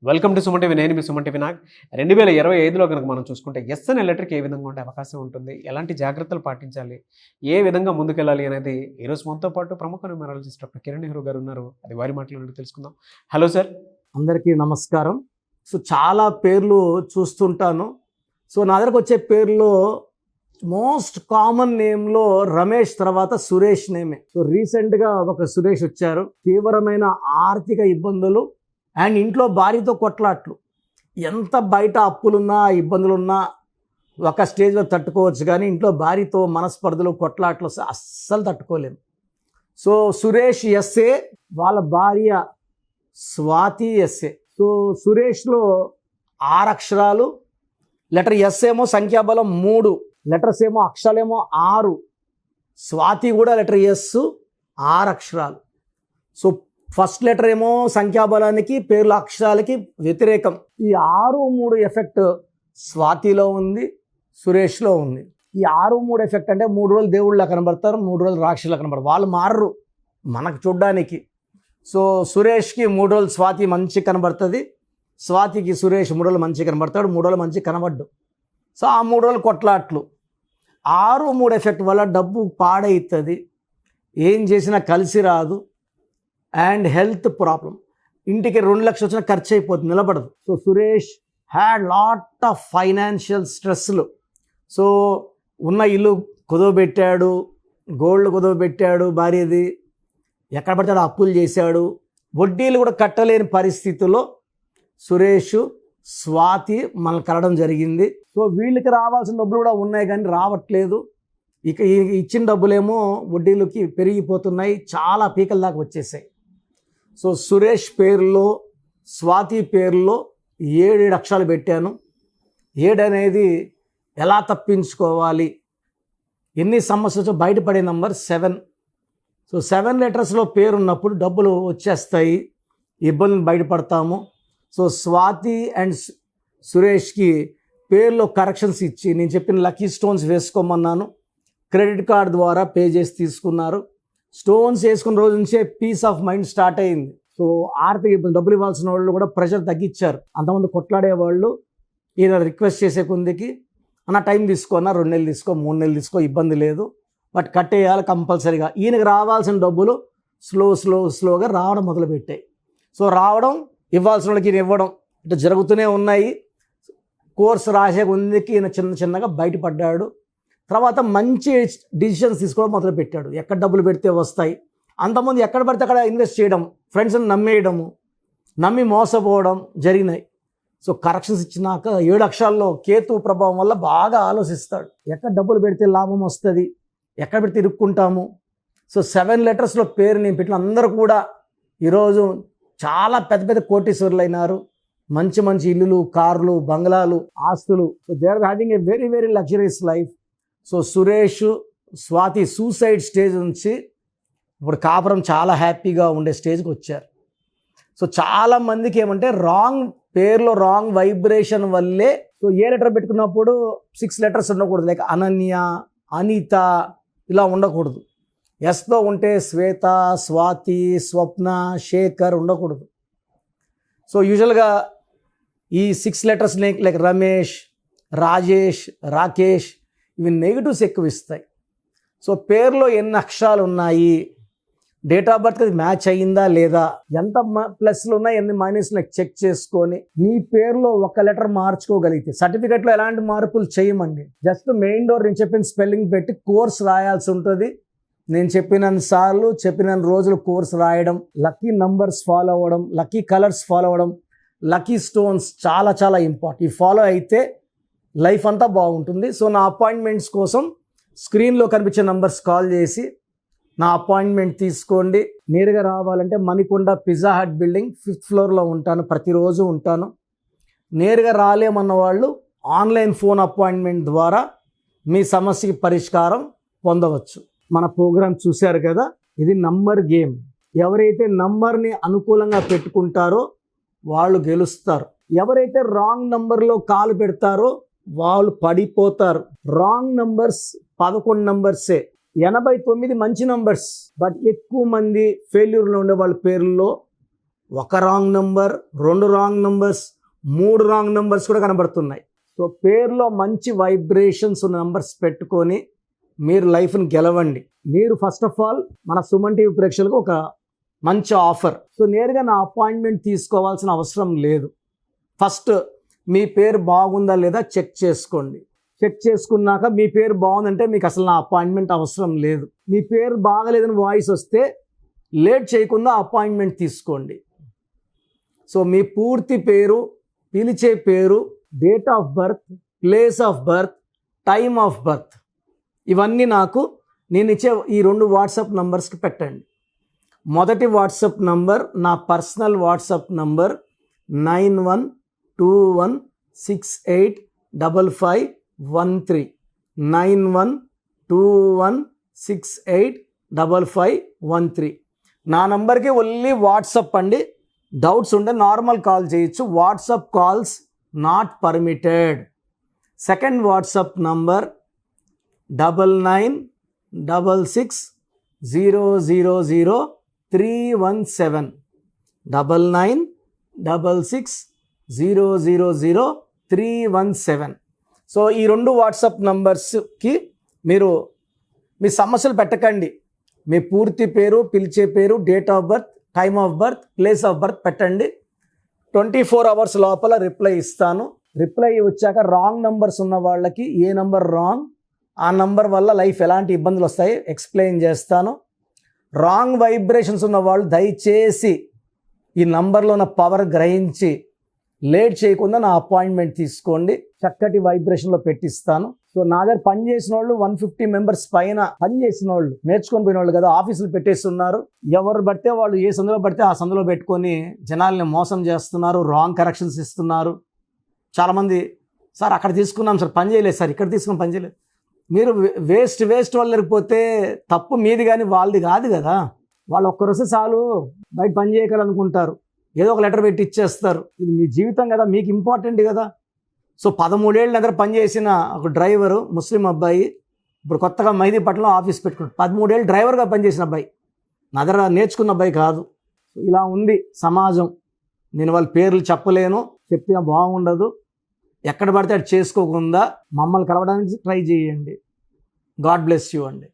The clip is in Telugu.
Welcome to Suman TV. నేను మీ సుమన్ టీవీ నాగ్. 2025లో కనుక మనం చూసుకుంటే ఎస్ అనే లెటర్కి ఏ విధంగా ఉండే అవకాశం ఉంటుంది, ఎలాంటి జాగ్రత్తలు పాటించాలి, ఏ విధంగా ముందుకెళ్ళాలి అనేది ఈరోజు మనతో పాటు ప్రముఖ న్యూమరాలజిస్ట్ డాక్టర్ కిరణ్ నెహ్రూ గారు ఉన్నారు. అది వారి మాటలు తెలుసుకుందాం. Hello sir. అందరికీ నమస్కారం. చాలా పేర్లు చూస్తుంటాను. నా దగ్గరకు వచ్చే పేర్లో మోస్ట్ కామన్ నేమ్లో రమేష్ తర్వాత సురేష్ నేమే. రీసెంట్గా ఒక సురేష్ వచ్చారు. తీవ్రమైన ఆర్థిక ఇబ్బందులు అండ్ ఇంట్లో భార్యతో కొట్లాట్లు. ఎంత బయట అప్పులున్నా ఇబ్బందులున్నా ఒక స్టేజ్లో తట్టుకోవచ్చు, కానీ ఇంట్లో భార్యతో మనస్పర్ధలు కొట్లాట్లు అస్సలు తట్టుకోలేము. సురేష్ ఎస్ఏ, వాళ్ళ భార్య స్వాతి ఎస్ఏ. సురేష్లో 6 అక్షరాలు, లెటర్ ఎస్ ఏమో సంఖ్యాబలం 3, లెటర్స్ ఏమో అక్షరాలేమో 6. స్వాతి కూడా లెటర్ ఎస్ 6 అక్షరాలు. ఫస్ట్ లెటర్ ఏమో సంఖ్యాబలానికి పేర్ల అక్షరాలకి వ్యతిరేకం. ఈ 6-3 ఎఫెక్ట్ స్వాతిలో ఉంది, సురేష్లో ఉంది. ఈ 6-3 ఎఫెక్ట్ అంటే 3 రోజులు దేవుళ్ళ కనబడతారు, 3 రోజులు రాక్షసులా కనబడతారు. వాళ్ళు మారరు మనకు చూడ్డానికి. సురేష్కి 3 రోజులు స్వాతి మంచి కనబడుతుంది, స్వాతికి సురేష్ 3 రోజులు మంచి కనబడతాడు, 3 రోజులు మంచి కనబడ్డు. ఆ 3 రోజులు కొట్లాట్లు. 6-3 ఎఫెక్ట్ వల్ల డబ్బు పాడవుతుంది, ఏం చేసినా కలిసి రాదు, అండ్ హెల్త్ ప్రాబ్లం. ఇంటికి 2 లక్షలు వచ్చినా ఖర్చు అయిపోతుంది, నిలబడదు. Suresh had lot of financial స్ట్రెస్లు. ఉన్న ఇల్లు కుదవబెట్టాడు, గోల్డ్ కుదవబెట్టాడు భార్యది, ఎక్కడ పడితే అప్పులు చేశాడు, వడ్డీలు కూడా కట్టలేని పరిస్థితుల్లో సురేష్ స్వాతి మనల్ని కలవడం జరిగింది. వీళ్ళకి రావాల్సిన డబ్బులు కూడా ఉన్నాయి కానీ రావట్లేదు. ఇక ఇచ్చిన డబ్బులేమో వడ్డీలకి పెరిగిపోతున్నాయి, చాలా పీకల దాకా వచ్చేసాయి. సురేష్ పేరులో స్వాతి పేరులో 7 అక్షరాలు పెట్టాను. 7 అనేది ఎలా తప్పించుకోవాలి, ఎన్ని సమస్యలు బయటపడే నంబర్ 7. 7 లెటర్స్లో పేరు ఉన్నప్పుడు డబ్బులు వచ్చేస్తాయి, ఇబ్బందులు బయటపడతాము. స్వాతి అండ్ సురేష్కి పేర్లో కరెక్షన్స్ ఇచ్చి నేను చెప్పిన లక్కీ స్టోన్స్ వేసుకోమన్నాను. క్రెడిట్ కార్డ్ ద్వారా పే చేసి తీసుకున్నారు. స్టోన్స్ వేసుకున్న రోజు నుంచే పీస్ ఆఫ్ మైండ్ స్టార్ట్ అయింది. ఆర్థిక ఇబ్బంది, డబ్బులు ఇవ్వాల్సిన వాళ్ళు కూడా ప్రెషర్ తగ్గించారు. అంతమంది కొట్లాడేవాళ్ళు ఈయన రిక్వెస్ట్ చేసే కొందికి అన్న టైం తీసుకోనా, 2 నెలలు తీసుకో, 3 నెలలు తీసుకో, ఇబ్బంది లేదు, బట్ కట్టేయాలి కంపల్సరీగా. ఈయనకి రావాల్సిన డబ్బులు స్లోగా రావడం మొదలుపెట్టాయి. రావడం, ఇవ్వాల్సిన వాళ్ళకి ఈయన ఇవ్వడం, ఇట్లా జరుగుతూనే ఉన్నాయి. కోర్స్ రాసే కొందికి ఈయన చిన్నగా బయటపడ్డాడు. తర్వాత మంచి డిసిషన్స్ తీసుకోవడం మొదలుపెట్టాడు. ఎక్కడ డబ్బులు పెడితే వస్తాయి, అంతమంది ఎక్కడ పడితే అక్కడ ఇన్వెస్ట్ చేయడం, ఫ్రెండ్స్ని నమ్మేయడము, నమ్మి మోసపోవడం జరిగినాయి. కరెక్షన్స్ ఇచ్చినాక 7 అక్షరాల్లో కేతు ప్రభావం వల్ల బాగా ఆలోచిస్తాడు. ఎక్కడ డబ్బులు పెడితే లాభం వస్తుంది, ఎక్కడ పెడితే ఇరుక్కుంటాము. 7 లెటర్స్లో పేరు నేను పెట్టిన అందరూ కూడా ఈరోజు చాలా పెద్ద కోటీశ్వరులు అయినారు. మంచి ఇల్లులు, కార్లు, బంగ్లాలు, ఆస్తులు. They are having a very very luxuries life. Suresh Swathi suicide stage నుంచి ఇప్పుడు కాపురం చాలా హ్యాపీగా ఉండే స్టేజ్కి వచ్చారు. చాలా మందికి ఏమంటే పేర్లో రాంగ్ వైబ్రేషన్ వల్లే. ఏ లెటర్ పెట్టుకున్నప్పుడు 6 లెటర్స్ ఉండకూడదు, లైక్ అనన్య, అనిత ఇలా ఉండకూడదు. ఎస్తో ఉంటే శ్వేత, స్వాతి, స్వప్న, శేఖర్ ఉండకూడదు. యూజువల్గా ఈ 6 లెటర్స్ లైక్ రమేష్, రాజేష్, రాకేష్, ఇవి నెగిటివ్స్ ఎక్కువ ఇస్తాయి. పేర్లో ఎన్ని అక్షరాలు ఉన్నాయి, డేట్ ఆఫ్ బర్త్ అది మ్యాచ్ అయ్యిందా లేదా, ఎంత ప్లస్లు ఉన్నాయి, ఎన్ని మైనస్లు చెక్ చేసుకొని మీ పేరులో ఒక లెటర్ మార్చుకోగలిగితే, సర్టిఫికెట్లో ఎలాంటి మార్పులు చేయమండి. జస్ట్ మెయిన్ డోర్ నేను చెప్పిన స్పెల్లింగ్ పెట్టి కోర్స్ రాయాల్సి ఉంటుంది. నేను చెప్పినన్ని సార్లు చెప్పినన్ని రోజులు కోర్స్ రాయడం, లక్కీ నంబర్స్ ఫాలో అవ్వడం, లక్కీ కలర్స్ ఫాలో అవ్వడం, లక్కీ స్టోన్స్ చాలా ఇంపార్టెంట్. ఈ ఫాలో అయితే లైఫ్ అంతా బాగుంటుంది. నా అపాయింట్మెంట్స్ కోసం స్క్రీన్లో కనిపించే నంబర్స్ కాల్ చేసి నా అపాయింట్మెంట్ తీసుకోండి. నేరుగా రావాలంటే Manikonda pizza hot building 5th ఫ్లోర్లో ఉంటాను, ప్రతిరోజు ఉంటాను. నేరుగా రాలేమన్న వాళ్ళు ఆన్లైన్ ఫోన్ అపాయింట్మెంట్ ద్వారా మీ సమస్యకి పరిష్కారం పొందవచ్చు. మన ప్రోగ్రామ్ చూశారు కదా, ఇది నంబర్ గేమ్. ఎవరైతే నంబర్ని అనుకూలంగా పెట్టుకుంటారో వాళ్ళు గెలుస్తారు. ఎవరైతే రాంగ్ నంబర్లో కాలు పెడతారో వాళ్ళు పడిపోతారు. రాంగ్ నంబర్స్ 11 నంబర్సే, 89 మంచి నంబర్స్, బట్ ఎక్కువ మంది ఫెయిల్యూర్లో ఉండే వాళ్ళ పేర్లలో ఒక wrong number, 2 wrong numbers, 3 wrong numbers కూడా కనబడుతున్నాయి. సో పేరులో మంచి వైబ్రేషన్స్ ఉన్న నెంబర్స్ పెట్టుకొని మీరు లైఫ్ని గెలవండి. మీరు ఫస్ట్ ఆఫ్ ఆల్ మన సుమన్ టీవీ ప్రేక్షకులకు ఒక మంచి ఆఫర్. సో నేరుగా నా అపాయింట్మెంట్ తీసుకోవాల్సిన అవసరం లేదు. ఫస్ట్ మీ పేరు బాగుందా లేదా చెక్ చేసుకోండి. చెక్ చేసుకున్నాక మీ పేరు బాగుందంటే మీకు అసలు నా అపాయింట్మెంట్ అవసరం లేదు. మీ పేరు బాగలేదని వాయిస్ వస్తే లేట్ చేయకుండా అపాయింట్మెంట్ తీసుకోండి. సో మీ పూర్తి పేరు, పిలిచే పేరు, date of birth, place of birth, time of birth, ఇవన్నీ నాకు నేను ఇచ్చే ఈ 2 వాట్సాప్ నంబర్స్కి పెట్టండి. మొదటి వాట్సాప్ నంబర్ నా పర్సనల్ వాట్సాప్ నంబర్ 9121685513, 9121685513. నా నంబర్కి ఓన్లీ వాట్సాప్ అండి. డౌట్స్ ఉంటే నార్మల్ కాల్ చేయొచ్చు. WhatsApp calls not permitted. Second WhatsApp number 9966000317, 9966000317. So ఈ 2 వాట్సాప్ నంబర్స్కి మీరు మీ సమస్యలు పెట్టకండి. మీ పూర్తి పేరు, పిలిచే పేరు, date of birth, time of birth, place of birth పెట్టండి. 24 అవర్స్ లోపల రిప్లై ఇస్తాను. రిప్లై వచ్చాక రాంగ్ నంబర్స్ ఉన్న వాళ్ళకి ఏ నంబర్ రాంగ్, ఆ నంబర్ వల్ల లైఫ్ ఎలాంటి ఇబ్బందులు వస్తాయి ఎక్స్ప్లెయిన్ చేస్తాను. రాంగ్ వైబ్రేషన్స్ ఉన్న వాళ్ళు దయచేసి ఈ నంబర్లో ఉన్న పవర్ గ్రహించి లేట్ చేయకుండా నా అపాయింట్మెంట్ తీసుకోండి. చక్కటి వైబ్రేషన్లో పెట్టిస్తాను. సో నా దగ్గర పనిచేసిన వాళ్ళు 150 మెంబర్స్ పైన పనిచేసిన వాళ్ళు, నేర్చుకొని పోయిన వాళ్ళు కదా, ఆఫీసులు పెట్టేస్తున్నారు. ఎవరు పడితే వాళ్ళు ఏ సందులో పడితే ఆ సందులో పెట్టుకొని జనాల్ని మోసం చేస్తున్నారు, రాంగ్ కరెక్షన్స్ ఇస్తున్నారు. చాలామంది సార్ అక్కడ తీసుకున్నాం సార్ పని చేయలేదు, సార్ ఇక్కడ తీసుకున్నాం పని చేయలేదు. మీరు వేస్ట్ వాళ్ళు లేకపోతే తప్పు మీది కానీ వాళ్ళది కాదు కదా. వాళ్ళు ఒక్కరోజు చాలు బయట పని చేయగలనుకుంటారు, ఏదో ఒక లెటర్ పెట్టి ఇచ్చేస్తారు. ఇది మీ జీవితం కదా, మీకు ఇంపార్టెంట్ కదా. సో 13 ఏళ్ళ దగ్గర పనిచేసిన ఒక డ్రైవరు, ముస్లిం అబ్బాయి, ఇప్పుడు కొత్తగా మైదీపట్నంలో ఆఫీస్ పెట్టుకున్నాడు. 13 ఏళ్ళు డ్రైవర్గా పనిచేసిన అబ్బాయి, నా దగ్గర నేర్చుకున్న అబ్బాయి కాదు. ఇలా ఉంది సమాజం. నేను వాళ్ళ పేర్లు చెప్పలేను, చెప్తే బాగుండదు. ఎక్కడ పడితే అది చేసుకోకుండా మమ్మల్ని కలవడానికి ట్రై చేయండి. గాడ్ బ్లెస్ యూ అండి.